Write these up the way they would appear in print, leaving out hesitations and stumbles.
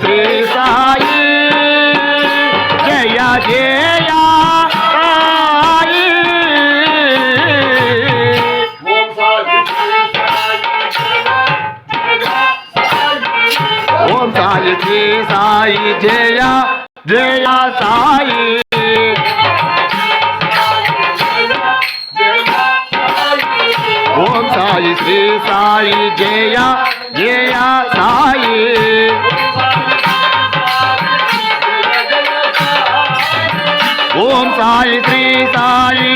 Shri Sai Jaya Jaya Sai Om Sai Shri Sai Jaya Jaya Sai Om Sai Shri Sai Jaya Jaya Sai Om Sai Shri Sai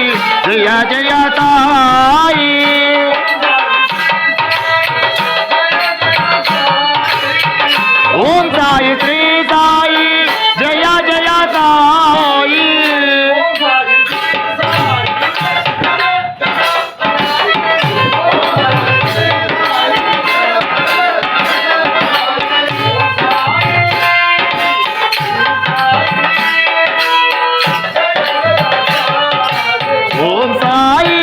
Jaya Jaya Sai Om Sai Shri Sai Jaya Jaya Sai Om Sai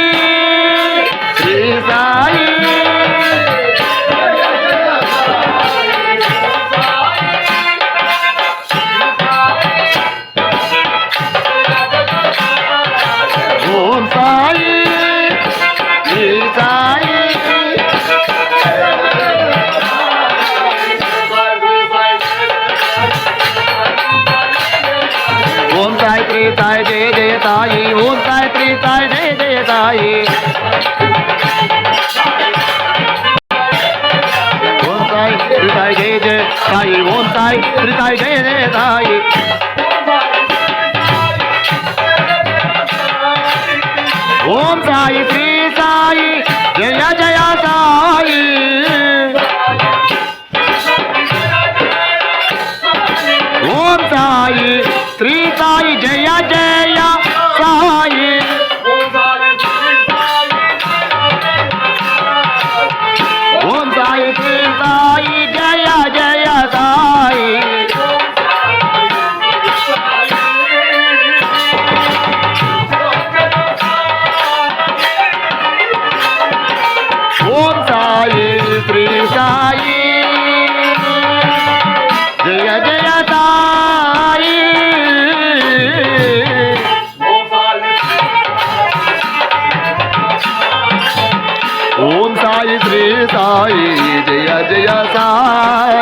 Shri Sai Om Sai Shri Sai Om Sai Shri Sai Jaya Jaya Sai Om Sai Shri Sai Jaya Jaya Sai Om Sai Shri Sai Jaya Jaya Sai Om Sai Shri Sai Jaya Jaya Sai Om Sai Shri Sai Jaya Jaya Sai Om Sai Shri Sai Jaya Jaya Sai Om Sai Shri Sai Jaya Jaya Sai Om Sai Shri Sai Jaya Jaya Sai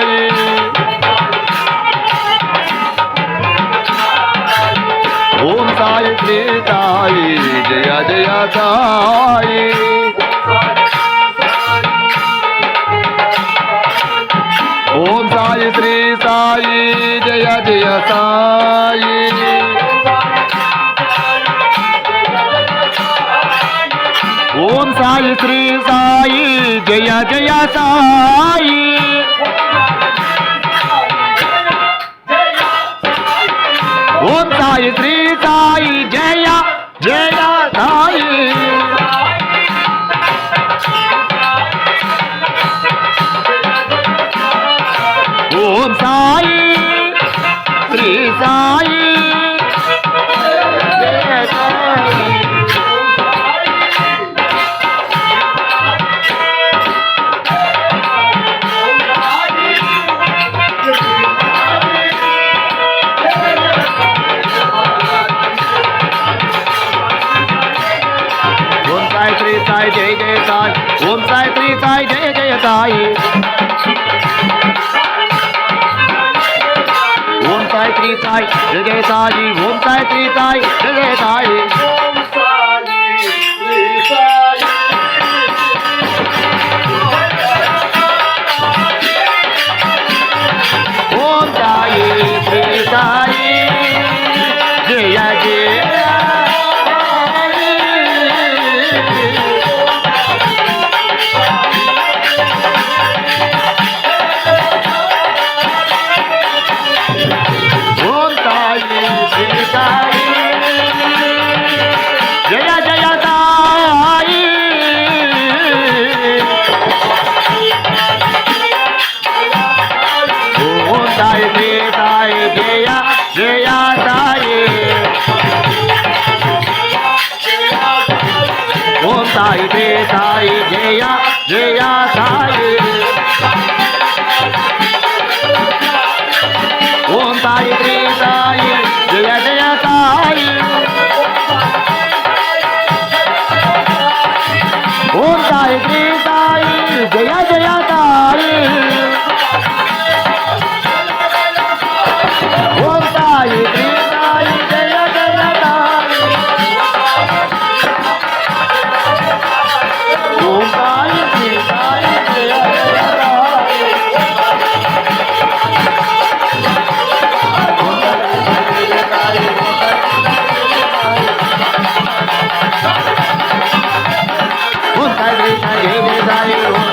Om Sai Shri Sai Jaya Jaya Sai Om Sai Shri Sai Jaya Jaya Sai Om Sai Shri Sai Jaya Jaya Sai Om Sai Shri Sai Jaya Jaya Sai Om Sai Shri Sai Jaya Jaya Sai Om Sai Shri Sai Jaya Sai Om Sai Shri Sai Jaya Jaya Sai Om Sai Shri Sai Jaya Jaya Sai Om Sai Shri Sai Jaya Jaya Sai Om Sai Shri Sai Jaya Jaya Sai Om Sai Shri Sai Jaya Jaya Om Sai Shri Sai Jaya Jaya Sai Om Sai Shri Sai Jaya Jaya Sai Om Sai Shri Sai Jaya Jaya Sai Shri Sai Jai Jai Sai Om